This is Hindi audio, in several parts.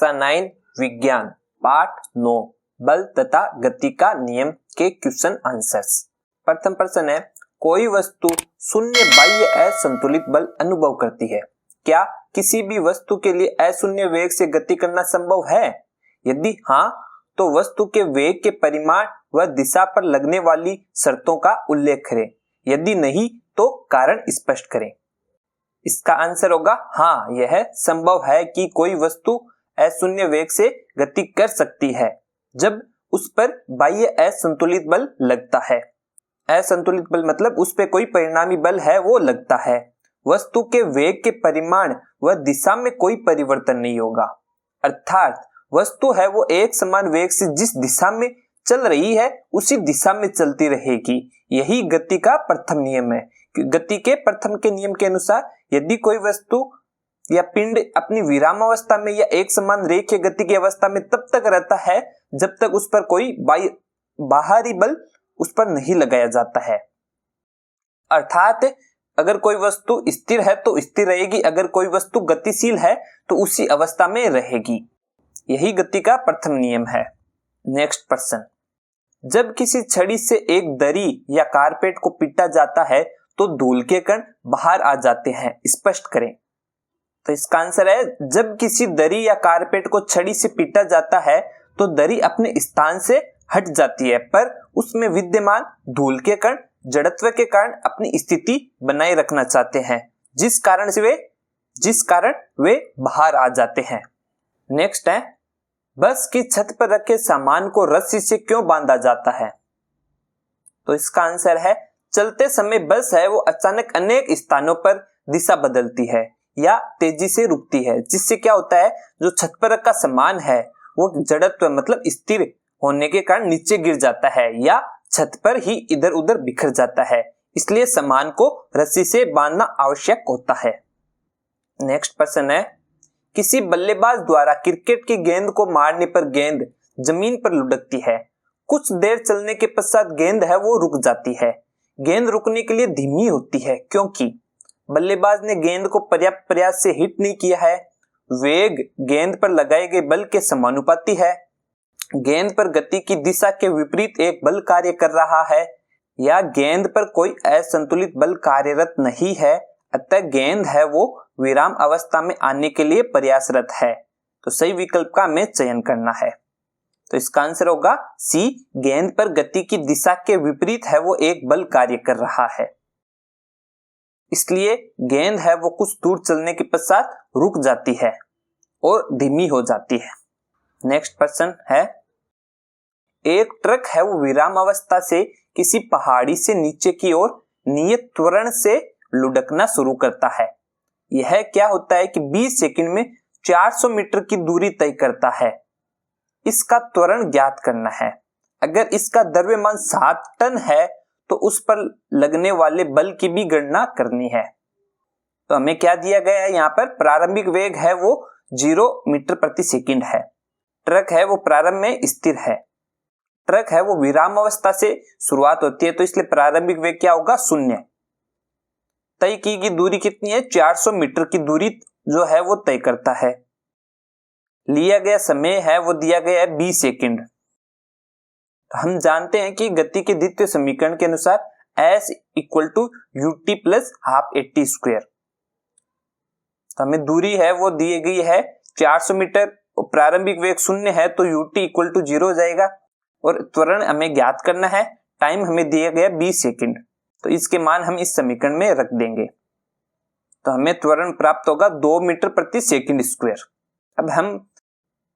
कक्षा 9 विज्ञान पाठ 9 बल तथा गति का नियम के क्वेश्चन आंसर्स। प्रथम प्रश्न है, कोई वस्तु शून्य बाह्य असंतुलित बल अनुभव करती है। क्या किसी भी वस्तु के लिए अशून्य वेग से गति करना संभव है? यदि हाँ, तो वस्तु के वेग के परिमाण व दिशा पर लगने वाली शर्तों का उल्लेख करें। यदि नहीं, तो कारण स्पष्ट करें। इसका आंसर होगा हाँ, यह संभव है कि कोई वस्तु अशून्य वेग से गति कर सकती है जब उस पर बाह्य असंतुलित बल लगता है। असंतुलित बल मतलब उस पर कोई परिणामी बल है वो लगता है। वस्तु के वेग के परिमाण व दिशा में कोई परिवर्तन नहीं होगा, अर्थात वस्तु है वो एक समान वेग से जिस दिशा में चल रही है उसी दिशा में चलती रहेगी। यही गति का प्रथम नियम है। गति के प्रथम के नियम के अनुसार यदि कोई वस्तु या पिंड अपनी विराम अवस्था में या एक समान रेखीय गति की अवस्था में तब तक रहता है जब तक उस पर कोई बाहरी बल उस पर नहीं लगाया जाता है। अर्थात अगर कोई वस्तु स्थिर है तो स्थिर रहेगी, अगर कोई वस्तु गतिशील है तो उसी अवस्था में रहेगी। यही गति का प्रथम नियम है। नेक्स्ट प्रश्न, जब किसी छड़ी से एक दरी या कारपेट को पीटा जाता है तो धूल के कण बाहर आ जाते हैं, स्पष्ट करें। तो इसका आंसर है, जब किसी दरी या कारपेट को छड़ी से पीटा जाता है तो दरी अपने स्थान से हट जाती है, पर उसमें विद्यमान धूल के कण जड़त्व के कारण अपनी स्थिति बनाए रखना चाहते हैं, जिस कारण वे बाहर आ जाते हैं। नेक्स्ट है, बस की छत पर रखे सामान को रस्सी से क्यों बांधा जाता है? तो इसका आंसर है, चलते समय बस है वो अचानक अनेक स्थानों पर दिशा बदलती है या तेजी से रुकती है, जिससे क्या होता है, जो छत पर रखा सामान है वो जड़त्व मतलब स्थिर होने के कारण नीचे गिर जाता है या छत पर ही इधर उधर बिखर जाता है। इसलिए सामान को रस्सी से बांधना आवश्यक होता है। नेक्स्ट प्रश्न है, किसी बल्लेबाज द्वारा क्रिकेट की गेंद को मारने पर गेंद जमीन पर लुढ़कती है। कुछ देर चलने के पश्चात गेंद है वो रुक जाती है। गेंद रुकने के लिए धीमी होती है क्योंकि बल्लेबाज ने गेंद को पर्याप्त प्रयास से हिट नहीं किया है। वेग गेंद पर लगाए गए बल के समानुपाती है। गेंद पर गति की दिशा के विपरीत एक बल कार्य कर रहा है, या गेंद पर कोई असंतुलित बल कार्यरत नहीं है, अतः गेंद है वो विराम अवस्था में आने के लिए प्रयासरत है। तो सही विकल्प का हमें चयन करना है। तो इसका आंसर होगा सी, गेंद पर गति की दिशा के विपरीत है वो एक बल कार्य कर रहा है, इसलिए गेंद है वो कुछ दूर चलने के पश्चात रुक जाती है और धीमी हो जाती है। नेक्स्ट प्रश्न है, एक ट्रक है वो विराम अवस्था से किसी पहाड़ी से नीचे की ओर नियत त्वरण से लुढ़कना शुरू करता है। यह क्या होता है कि 20 सेकंड में 400 मीटर की दूरी तय करता है। इसका त्वरण ज्ञात करना है। अगर इसका द्रव्यमान 7 टन है तो उस पर लगने वाले बल की भी गणना करनी है। तो हमें क्या दिया गया है यहाँ पर, प्रारंभिक वेग है वो 0 मीटर प्रति सेकंड है। ट्रक है वो प्रारंभ में स्थिर है। ट्रक है वो विराम अवस्था से शुरुआत होती है, तो इसलिए प्रारंभिक वेग क्या होगा, 0। तय की गई दूरी कितनी है, 400 मीटर की दूरी जो है वो तय करता है। लिया गया समय है वो दिया गया है 20 सेकंड। हम जानते हैं कि गति के द्वितीय समीकरण के अनुसार S = ut + ½ at²। तो हमें दूरी है वो दी गई है 400 मीटर, प्रारंभिक वेग 0 है तो ut = 0 हो जाएगा, और त्वरण हमें ज्ञात करना है। टाइम हमें दिया गया 20 सेकंड, तो इसके मान हम इस समीकरण में रख देंगे। तो हमें त्वरण प्राप्त होगा 2 मीटर प्रति सेकंड²। अब हम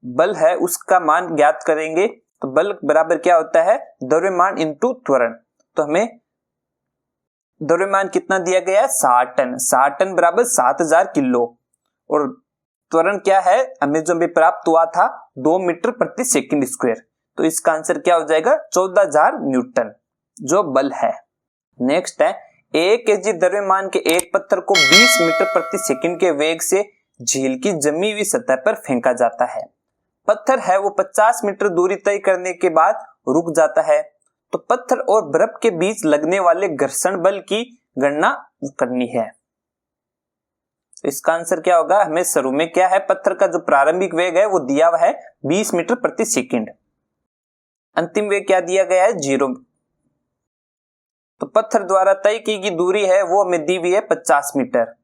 बल है उसका मान ज्ञात करेंगे, तो बल बराबर क्या होता है, द्रव्यमान इंटू त्वरण। तो हमें द्रव्यमान कितना दिया गया है, 60 टन। 60 टन बराबर 7000 किलो, और त्वरण क्या है, हमें जो भी प्राप्त हुआ था 2 मीटर प्रति सेकंड²। तो इसका आंसर क्या हो जाएगा, 14000 न्यूटन जो बल है। नेक्स्ट है, 1 kg द्रव्यमान के एक पत्थर को 20 मीटर प्रति सेकंड के वेग से झील की जमी हुई सतह पर फेंका जाता है। पत्थर है वो 50 मीटर दूरी तय करने के बाद रुक जाता है। तो पत्थर और बर्फ के बीच लगने वाले घर्षण बल की गणना करनी है। तो इसका आंसर क्या होगा, हमें शुरू में क्या है, पत्थर का जो प्रारंभिक वेग है वो दिया हुआ है 20 मीटर प्रति सेकंड, अंतिम वेग क्या दिया गया है 0। तो पत्थर द्वारा तय की गई दूरी है वो हमें दी हुई है 50 मीटर।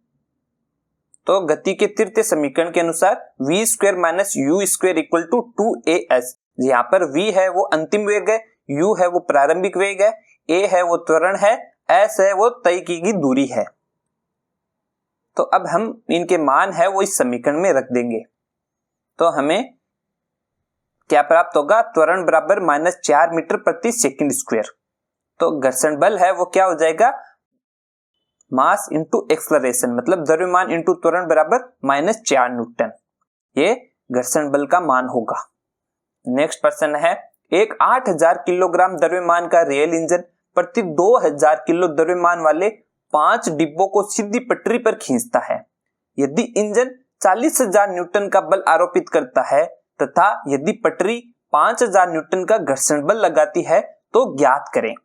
तो गति के तृतीय समीकरण के अनुसार v square minus u square equal to 2as, यहाँ पर v है वो अंतिम वेग है, u है वो प्रारंभिक वेग है, a है वो त्वरण है, s है वो तय की गई दूरी है। तो अब हम इनके मान है वो इस समीकरण में रख देंगे। तो हमें क्या प्राप्त होगा, त्वरण बराबर -4 मीटर प्रति सेकंड स्क्वायर। तो घर्षण बल है वो क्या हो जाएगा, मास इंटू एक्सलरेशन, मतलब द्रव्यमान इंटू त्वरण बराबर -4 न्यूटन, ये घर्षण बल का मान होगा। नेक्स्ट प्रश्न है, एक 8000 किलोग्राम द्रव्यमान का रेल इंजन प्रति 2000 किलो द्रव्यमान वाले 5 डिब्बों को सीधी पटरी पर खींचता है। यदि इंजन 40,000 न्यूटन का बल आरोपित करता है तथा यदि पटरी 5000 न्यूटन का घर्षण बल लगाती है तो ज्ञात करें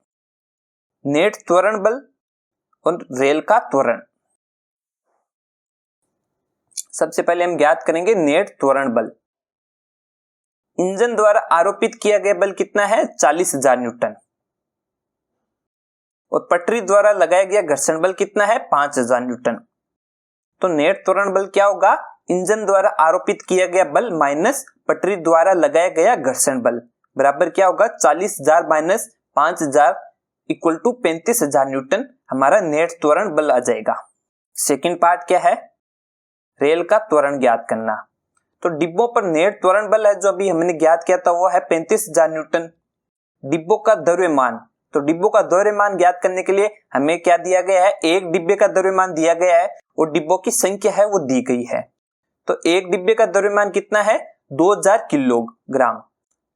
नेट त्वरण बल और रेल का त्वरण। सबसे पहले हम ज्ञात करेंगे नेट त्वरण बल। इंजन द्वारा आरोपित किया गया बल कितना है, 40,000 न्यूटन, और पटरी द्वारा लगाया गया घर्षण बल कितना है, 5000 न्यूटन। तो नेट त्वरण बल क्या होगा, इंजन द्वारा आरोपित किया गया बल माइनस पटरी द्वारा लगाया गया घर्षण बल बराबर क्या होगा, 40,000 माइनस 5000 इक्वल टू 35,000 न्यूटन हमारा नेट त्वरण बल आ जाएगा। सेकंड पार्ट क्या है, रेल का त्वरण ज्ञात करना। तो डिब्बों पर नेट त्वरण बल है जो अभी हमने ज्ञात किया था वो है 35,000 न्यूटन। डिब्बों का द्रव्यमान, तो डिब्बों का द्रव्यमान ज्ञात करने के लिए हमें क्या दिया गया है, एक डिब्बे का द्रव्यमान दिया गया है और डिब्बों की संख्या है वो दी गई है। तो एक डिब्बे का द्रव्यमान कितना है, 2000 किलोग्राम।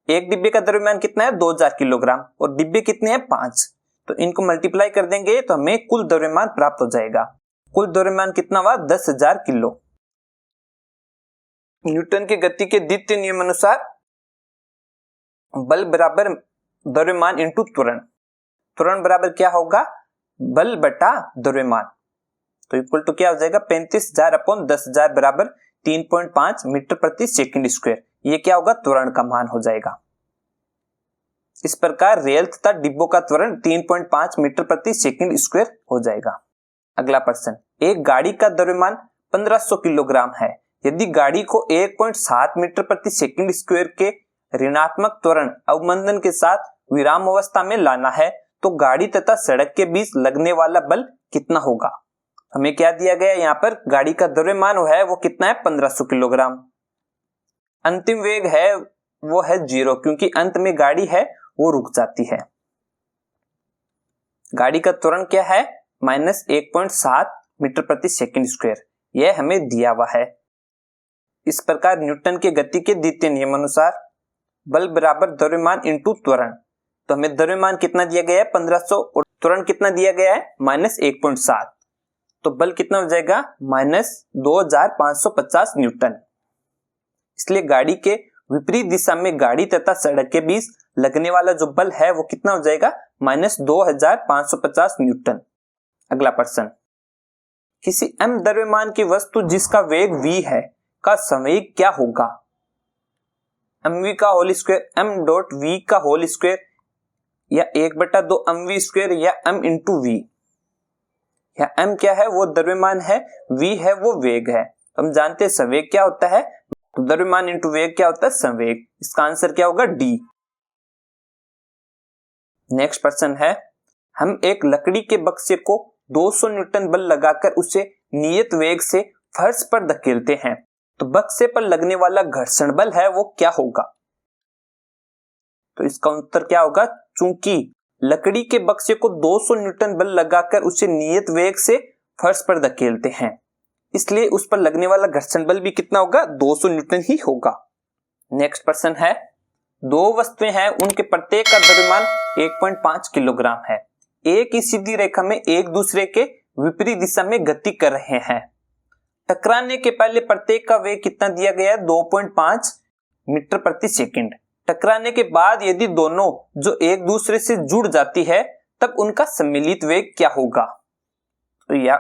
एक डिब्बे का द्रव्यमान कितना है, 2000 किलोग्राम, और डिब्बे कितने हैं, 5। तो इनको मल्टीप्लाई कर देंगे तो हमें कुल द्रव्यमान प्राप्त हो जाएगा। कुल द्रव्यमान कितना हुआ, 10,000 किलो। न्यूटन की गति के द्वितीय नियम अनुसार बल बराबर द्रव्यमान इंटू त्वरण। त्वरण बराबर क्या होगा, बल बटा द्रव्यमान। तो इक्वल टू क्या हो जाएगा, 35,000 अपॉन 10,000 बराबर 3.5 मीटर प्रति सेकंड स्क्वायर। ये क्या होगा, त्वरण का मान हो जाएगा। इस प्रकार रेल तथा डिब्बों का त्वरण 3.5 मीटर प्रति सेकंड स्क्वायर हो जाएगा। अगला प्रश्न, एक गाड़ी का द्रव्यमान 1500 किलोग्राम है। यदि गाड़ी को 1.7 मीटर प्रति सेकंड स्क्वायर के ऋणात्मक त्वरण अवमंदन के साथ विराम अवस्था में लाना है तो गाड़ी तथा सड़क के बीच लगने वाला बल कितना होगा। हमें क्या दिया गया, यहाँ पर गाड़ी का द्रव्यमान है वो कितना है, 1500 किलोग्राम। अंतिम वेग है वो है 0, क्योंकि अंत में गाड़ी है वो रुक जाती है। गाड़ी का त्वरण क्या है, -1.7 मीटर प्रति सेकंड स्क्वायर, यह हमें दिया हुआ है। इस प्रकार न्यूटन के गति के द्वितीय नियम अनुसार बल बराबर द्रव्यमान इंटू त्वरण। तो हमें द्रव्यमान कितना दिया गया है, 1500, और त्वरण कितना दिया गया है, -1.7। तो बल कितना हो जाएगा, -2550 न्यूटन। इसलिए गाड़ी के विपरीत दिशा में गाड़ी तथा सड़क के बीच लगने वाला जो बल है वो कितना हो जाएगा, -2550 न्यूटन। अगला प्रश्न, किसी m द्रव्यमान की वस्तु जिसका वेग v है का संवेग क्या होगा। mv का whole square, m dot v का होल स्क्वायर, या 1/2 mv स्क्वायर, या m इंटू v। या m क्या है, वो द्रव्यमान है, v है वो वेग है। हम जानते हैं संवेग क्या होता है, तो द्रव्यमान इंटू वेग क्या होता है, संवेग। इसका आंसर क्या होगा, d। नेक्स्ट प्रश्न है, हम एक लकड़ी के बक्से को 200 न्यूटन बल लगाकर उसे नियत वेग से फर्श पर धकेलते हैं तो बक्से पर लगने वाला घर्षण बल है वो क्या होगा। तो इसका उत्तर क्या होगा, चूंकि लकड़ी के बक्से को 200 न्यूटन बल लगाकर उसे नियत वेग से फर्श पर धकेलते हैं, इसलिए उस पर लगने वाला घर्षण बल भी कितना होगा, 200 न्यूटन ही होगा। नेक्स्ट प्रश्न है, दो वस्तुएं हैं, उनके प्रत्येक का द्रव्यमान 1.5 किलोग्राम है। एक ही सीधी रेखा में एक दूसरे के विपरीत दिशा में गति कर रहे हैं। टकराने के पहले प्रत्येक का वेग कितना दिया गया है, 2.5 मीटर प्रति सेकंड। टकराने के बाद यदि दोनों जो एक दूसरे से जुड़ जाती है तब उनका सम्मिलित वेग क्या होगा। तो या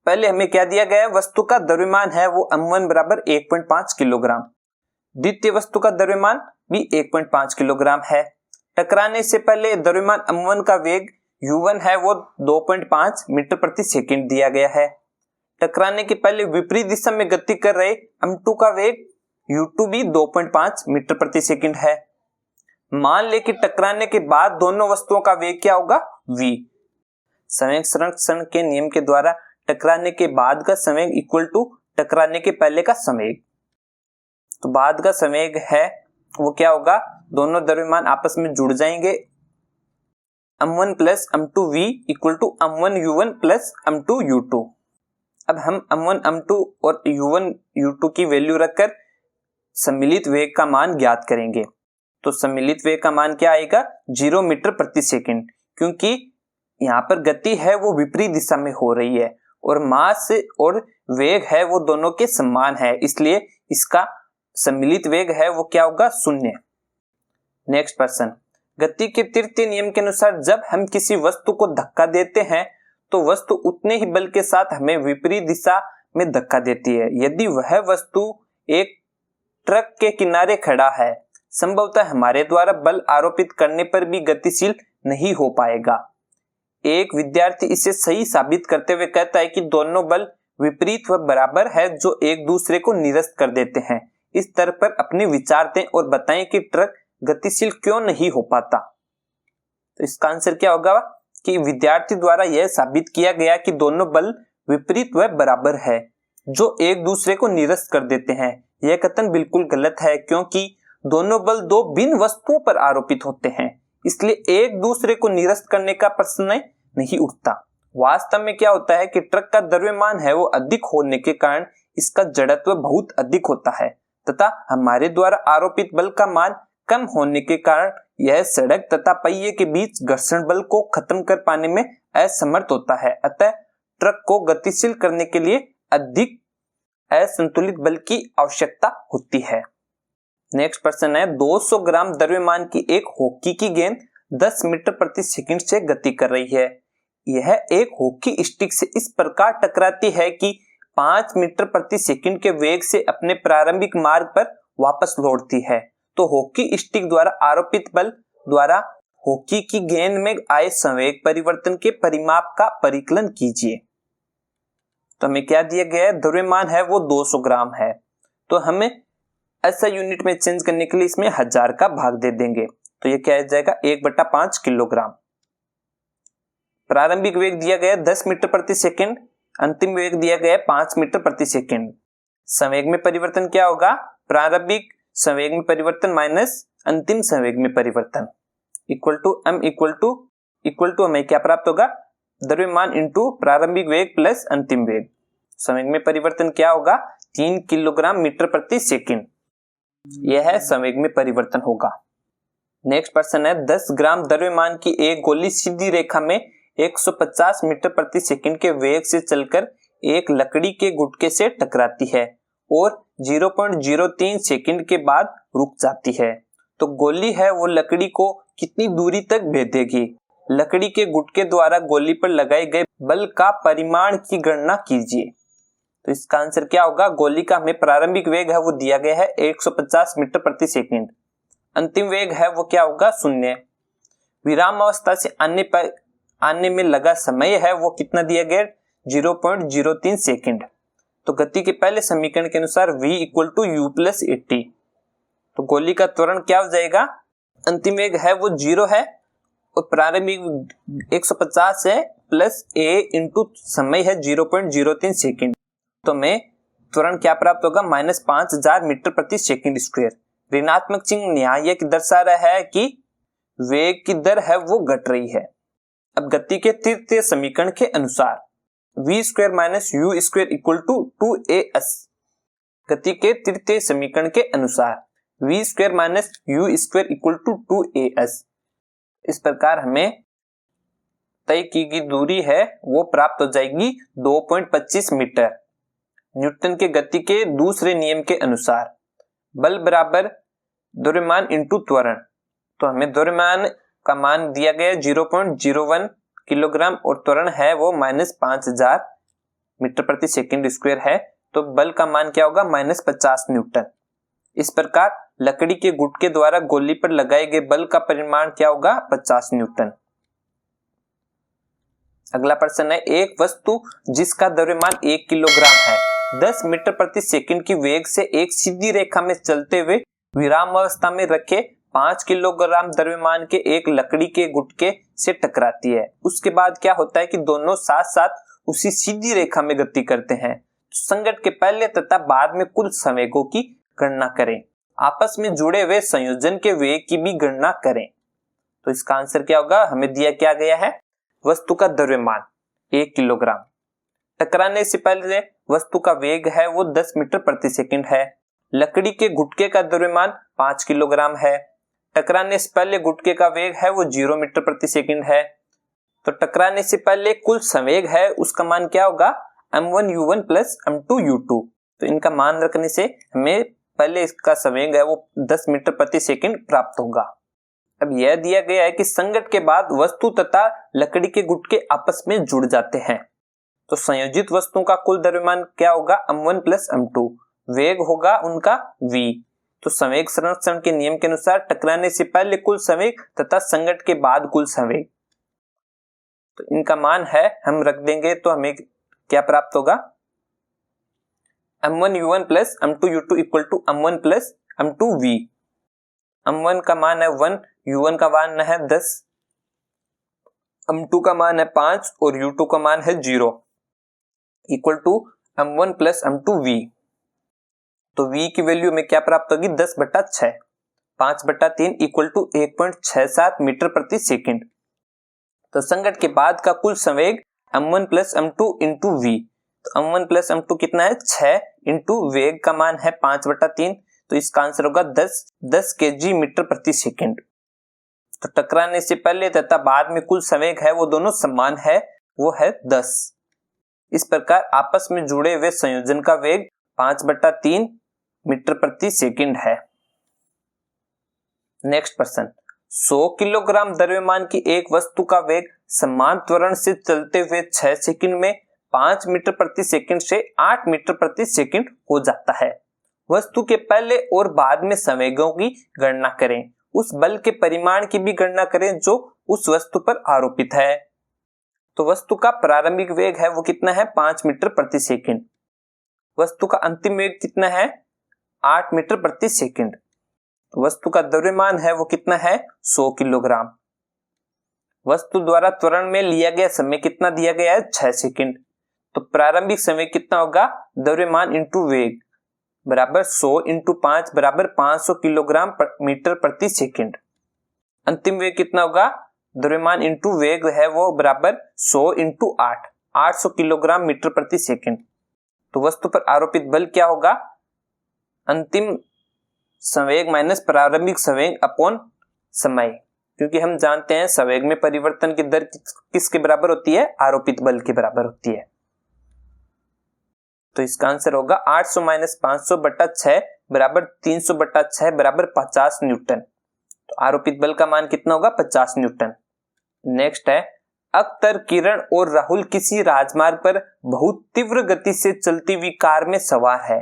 पहले हमें क्या दिया गया है, वस्तु का द्रव्यमान है वो m1 बराबर 1.5 किलोग्राम, द्वितीय वस्तु का द्रव्यमान भी 1.5 किलोग्राम है। टकराने से पहले द्रव्यमान m1 का वेग u1 है वो 2.5 मीटर प्रति सेकंड दिया गया है। टकराने के पहले विपरीत दिशा में गति कर रहे m2 का वेग u2 भी 2.5 मीटर प्रति सेकंड है। मान ले कि टकराने के बाद दोनों वस्तुओं का वेग क्या होगा, v। संवेग संरक्षण के नियम के द्वारा टकराने के बाद का संवेग इक्वल टू टकराने के पहले का संवेग। तो बाद का संवेग है वो क्या होगा, दोनों द्रव्यमान आपस में जुड़ जाएंगे, m1 plus m2v equal to m1 u1 plus m2 u2। अब हम m1 m2 और u1 u2 की वैल्यू रखकर सम्मिलित वेग का मान ज्ञात करेंगे। तो सम्मिलित वेग का मान क्या आएगा, 0 मीटर प्रति सेकंड, क्योंकि यहाँ पर गति है वो विपरीत दिशा में हो रही है और मास और वेग है वो दोनों के समान है, इसलिए इसका सम्मिलित वेग है वो क्या होगा, 0। नेक्स्ट प्रश्न, गति के तृतीय नियम के अनुसार जब हम किसी वस्तु को धक्का देते हैं तो वस्तु उतने ही बल के साथ हमें विपरीत दिशा में धक्का देती है। यदि वह वस्तु एक ट्रक के किनारे खड़ा है, संभवतः हमारे द्वारा बल आरोपित करने पर भी गतिशील नहीं हो पाएगा। एक विद्यार्थी इसे सही साबित करते हुए कहता है कि दोनों बल विपरीत व बराबर है जो एक दूसरे को निरस्त कर देते हैं। इस स्तर पर अपने विचार दें और बताएं कि ट्रक गतिशील क्यों नहीं हो पाता। तो इसका आंसर क्या होगा कि विद्यार्थी द्वारा यह साबित किया गया कि दोनों बल विपरीत व बराबर है जो एक दूसरे को निरस्त कर देते हैं। यह कथन बिल्कुल गलत है, क्योंकि दोनों बल दो भिन्न वस्तुओं पर आरोपित होते हैं, इसलिए एक दूसरे को निरस्त करने का प्रश्न नहीं उठता। वास्तव में क्या होता है कि ट्रक का द्रव्यमान है वो अधिक होने के कारण इसका जड़त्व बहुत अधिक होता है तथा हमारे द्वारा आरोपित बल का मान कम होने के कारण यह सड़क तथा पहिए के बीच घर्षण बल को खत्म कर पाने में असमर्थ होता है। अतः ट्रक को गतिशील करने के लिए अधिक असंतुलित बल की आवश्यकता होती है। नेक्स्ट प्रश्न है, 200 ग्राम द्रव्यमान की एक हॉकी की गेंद 10 मीटर प्रति सेकंड से गति कर रही है। यह एक हॉकी स्टिक से इस प्रकार टकराती है कि 5 मीटर प्रति सेकंड के वेग से अपने प्रारंभिक मार्ग पर वापस लौटती है। तो हॉकी स्टिक द्वारा आरोपित बल द्वारा हॉकी की गेंद में आए संवेग परिवर्तन के परिमाप का परिकलन कीजिए। तो हमें क्या दिया गया है, द्रव्यमान है वो 200 ग्राम है, तो हमें ऐसा यूनिट में चेंज करने के लिए इसमें 1000 का भाग दे देंगे। तो ये क्या आ जाएगा, 1/5 किलोग्राम। प्रारंभिक वेग दिया गया 10 मीटर प्रति सेकंड, अंतिम वेग दिया गया 5 मीटर प्रति सेकंड। संवेग में परिवर्तन क्या होगा, प्रारंभिक संवेग में परिवर्तन माइनस अंतिम संवेग में परिवर्तन equal to m equal to हमें क्या प्राप्त होगा, द्रव्यमान इंटू प्रारंभिक वेग प्लस अंतिम वेग। संवेग में परिवर्तन क्या होगा, 3 किलोग्राम मीटर प्रति सेकंड, यह संवेग में परिवर्तन होगा। नेक्स्ट प्रश्न है, 10 ग्राम द्रव्यमान की एक गोली सीधी रेखा में 150 मीटर प्रति सेकंड के वेग से चलकर एक लकड़ी के गुटके से टकराती है और 0.03 सेकंड के बाद रुक जाती है। तो गोली है वो लकड़ी को कितनी दूरी तक भेदेगी। लकड़ी के गुटके द्वारा गोली पर लगाए गए बल का परिमाण की गणना कीजिए। तो इसका आंसर क्या होगा, गोली का हमें प्रारंभिक वेग है वो दिया गया है 150 मीटर प्रति सेकंड, अंतिम वेग है वो क्या होगा, 0। विराम अवस्था से आने में लगा समय है वो कितना दिया गया, 0.03 सेकंड। तो गति के पहले समीकरण के अनुसार v equal to u plus 80। तो गोली का त्वरण क्या हो जाएगा, अंतिम वेग है वो 0 है और प्रारंभिक 150 है प्लस a इंटू समय है 0.03 सेकंड। तो में त्वरण क्या प्राप्त होगा, -5000 मीटर प्रति सेकंड स्क्वायर। ऋणात्मक चिन्ह न्याय दर्शा रहा है कि वेग की दर है वो घट रही है। अब गति के तृतीय समीकरण के अनुसार v square minus u square equal to 2as। गति के तृतीय समीकरण के अनुसार v square minus u square equal to 2as। इस प्रकार हमें तय की गई दूरी है वो प्राप्त हो जाएगी 2.25 मीटर। न्यूटन के गति के दूसरे नियम के अनुसार बल बराबर द्रव्यमान इंटू त्वरण। तो हमें द्रव्यमान का मान दिया गया 0.01 किलोग्राम और त्वरण है वो -5000 मीटर प्रति सेकंड स्क्वायर है, तो बल का मान क्या होगा -50 न्यूटन। इस प्रकार लकड़ी के गुटके द्वारा गोली पर लगाए गए बल का परिमाण क्या होगा 50 न्यूटन। अगला प्रश्न है, एक वस्तु जिसका द्रव्यमान 1 किलोग्राम है 10 मीटर प्रति सेकंड की वेग से एक सीधी रेखा में चलते हुए विराम अवस्था में रखे 5 किलोग्राम द्रव्यमान के एक लकड़ी के गुटके से टकराती है। उसके बाद क्या होता है कि दोनों साथ साथ उसी सीधी रेखा में गति करते हैं। संघट्ट के पहले तथा बाद में कुल संवेगों की गणना करें। आपस में जुड़े हुए संयोजन के वेग की भी गणना करें। तो इसका आंसर क्या होगा, हमें दिया क्या गया है, वस्तु का द्रव्यमान 1 किलोग्राम, टकराने से पहले वस्तु का वेग है वो 10 मीटर प्रति सेकंड है, लकड़ी के गुटके का द्रव्यमान 5 किलोग्राम है, टकराने से पहले गुटके का वेग है वो 0 मीटर प्रति सेकंड है। तो टकराने से पहले कुल संवेग है उसका मान क्या होगा m1u1 प्लस m2u2। तो इनका मान रखने से हमें पहले इसका संवेग है वो 10 मीटर प्रति सेकंड प्राप्त होगा। अब यह दिया गया है कि संघट्ट के बाद वस्तु तथा लकड़ी के गुटके आपस में जुड़ जाते हैं। तो संयोजित वस्तुओं का कुल द्रव्यमान क्या होगा m1 प्लस m2, वेग होगा उनका v। तो संवेग संरक्षण के नियम के अनुसार टकराने से पहले कुल संवेग तथा संघट्ट के बाद कुल संवेग, तो इनका मान है हम रख देंगे तो हमें क्या प्राप्त होगा m1u1 plus m2u2 equal to m1 plus m2v। m1 का मान है 1, u1 का मान है 10, m2 का मान है 5 और u2 का मान है 0 equal to m1 plus m2v। तो v की वैल्यू में क्या प्राप्त होगी 10/6, 5/3 इक्वल टू 1.67 मीटर प्रति सेकंड। तो संघट्ट के बाद का कुल संवेग m1 plus m2 into v। तो m1 प्लस m2 कितना है 6 इंटू वेग का मान है 5/3, तो इसका आंसर होगा 10 kg मीटर प्रति सेकंड। तो टकराने से पहले तथा बाद में कुल संवेग है वो दोनों समान है, वो है 10। इस प्रकार आपस में जुड़े हुए संयोजन का वेग 5/3 मीटर प्रति सेकंड है। नेक्स्ट प्रश्न, 100 किलोग्राम द्रव्यमान की एक वस्तु का वेग समान त्वरण से चलते हुए 6 सेकंड में 5 मीटर प्रति सेकंड से 8 मीटर प्रति सेकंड हो जाता है। वस्तु के पहले और बाद में संवेगों की गणना करें। उस बल के परिमाण की भी गणना करें जो उस वस्तु पर आरोपित है। तो वस्तु का प्रारंभिक वेग है वो कितना है 5 मीटर प्रति सेकंड। वस्तु का अंतिम वेग कितना है 8 मीटर प्रति सेकंड। वस्तु का द्रव्यमान है वो कितना है 100 किलोग्राम। वस्तु द्वारा त्वरण में लिया गया समय कितना दिया गया है 6 सेकंड। तो प्रारंभिक समय कितना होगा द्रव्यमान इंटू वेग बराबर 100 इंटू 5 बराबर 500 किलोग्राम मीटर प्रति सेकंड। अंतिम वेग कितना होगा द्रव्यमान इंटू वेग है वो बराबर 100 इंटू 8, 800 किलोग्राम मीटर प्रति सेकंड। तो वस्तु पर आरोपित बल क्या होगा अंतिम संवेग माइनस प्रारंभिक संवेग अपॉन समय, क्योंकि हम जानते हैं संवेग में परिवर्तन की दर किसके बराबर होती है आरोपित बल के बराबर होती है। तो इसका आंसर होगा 800 माइनस 500/6 बराबर 300/6 बराबर 50 न्यूटन। तो आरोपित बल का मान कितना होगा 50 न्यूटन। नेक्स्ट है, अख्तर, किरण और राहुल किसी राजमार्ग पर बहुत तीव्र गति से चलती हुई कार में सवार है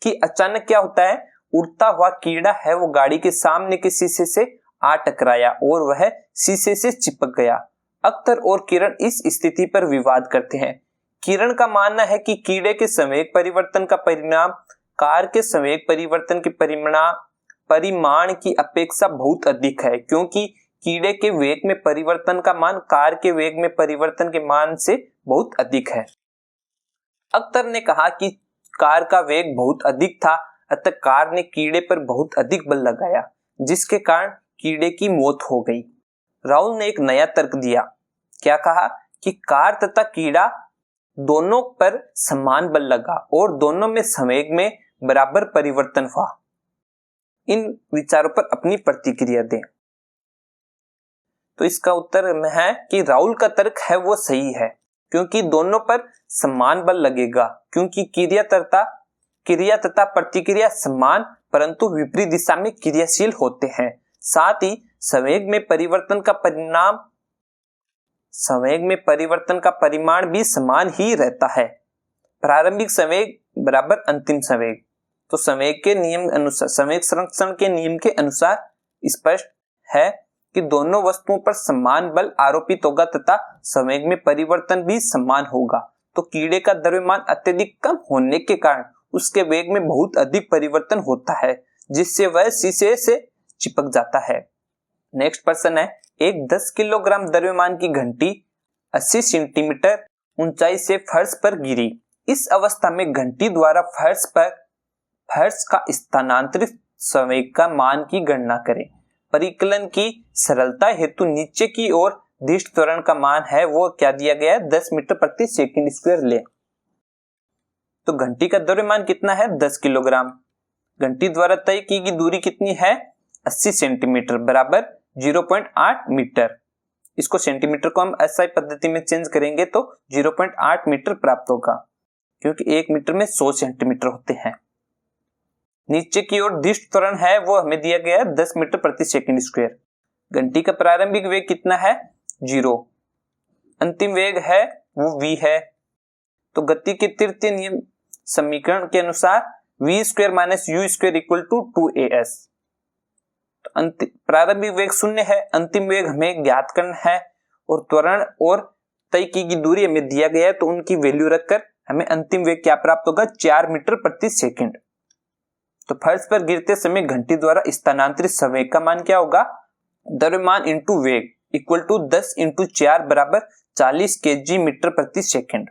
कि अचानक क्या होता है उड़ता हुआ कीड़ा है वो गाड़ी के सामने के शीशे से आ टकराया और वह शीशे से चिपक गया। अख्तर और किरण इस स्थिति पर विवाद करते हैं। किरण का मानना है कि कीड़े के संवेग परिवर्तन का परिणाम कार के संवेग परिवर्तन के परिमाण की अपेक्षा बहुत अधिक है, क्योंकि कीड़े के वेग में परिवर्तन का मान कार के वेग में परिवर्तन के मान से बहुत अधिक है। अख्तर ने कहा कि कार का वेग बहुत अधिक था, अतः कार ने कीड़े पर बहुत अधिक बल लगाया जिसके कारण कीड़े की मौत हो गई। राहुल ने एक नया तर्क दिया। क्या कहा कि कार तथा कीड़ा दोनों पर समान बल लगा और दोनों में संवेग में बराबर परिवर्तन हुआ। इन विचारों पर अपनी प्रतिक्रिया दें। तो इसका उत्तर में है कि राहुल का तर्क है वो सही है, क्योंकि दोनों पर समान बल लगेगा, क्योंकि क्रिया तथा प्रतिक्रिया समान परंतु विपरीत दिशा में क्रियाशील होते हैं। साथ ही संवेग में परिवर्तन का परिमाण भी समान ही रहता है। प्रारंभिक संवेग बराबर अंतिम संवेग। तो संवेग के नियम अनुसार, संवेग संरक्षण के नियम के अनुसार स्पष्ट है कि दोनों वस्तुओं पर समान बल आरोपित होगा तथा संवेग में परिवर्तन भी समान होगा। तो कीड़े का द्रव्यमान अत्यधिक कम होने के कारण उसके वेग में बहुत अधिक परिवर्तन होता है, जिससे वह शीशे से चिपक जाता है। नेक्स्ट प्रश्न है, एक 10 किलोग्राम द्रव्यमान की घंटी 80 सेंटीमीटर ऊंचाई से फर्श पर गिरी। इस अवस्था में घंटी द्वारा फर्श का स्थानांतरित संवेग का मान की गणना करें। परिकलन की सरलता हेतु नीचे की ओर दिष्ट त्वरण का मान है वो क्या दिया गया है, 10 मीटर प्रति सेकंड स्क्वायर ले। तो घंटी का द्रव्यमान कितना है, 10 किलोग्राम। घंटी द्वारा तय की गई दूरी कितनी है, 80 सेंटीमीटर बराबर 0.8 मीटर। इसको सेंटीमीटर को हम एसआई पद्धति में चेंज करेंगे तो 0.8 मीटर प्राप्त होगा, क्योंकि 1 मीटर में 100 सेंटीमीटर होते हैं। नीचे की ओर दिष्ट त्वरण है वो हमें दिया गया है 10 मीटर प्रति सेकंड स्क्वायर। घंटी का प्रारंभिक वेग कितना है, 0। अंतिम वेग है वो v है। तो गति के तृतीय नियम समीकरण के अनुसार v square minus u square equal to 2as। तो प्रारंभिक वेग 0 है, अंतिम वेग हमें ज्ञात करना है और त्वरण और तय की गई दूरी हमें दिया गया है, तो उनकी वैल्यू रखकर हमें अंतिम वेग क्या प्राप्त होगा, 4 मीटर प्रति सेकंड। तो फर्श पर गिरते समय घंटी द्वारा स्थानांतरित संवेग का मान क्या होगा, द्रव्यमान इंटू वेग इक्वल टू 10 इंटू 4 बराबर 40 kg मीटर प्रति सेकंड।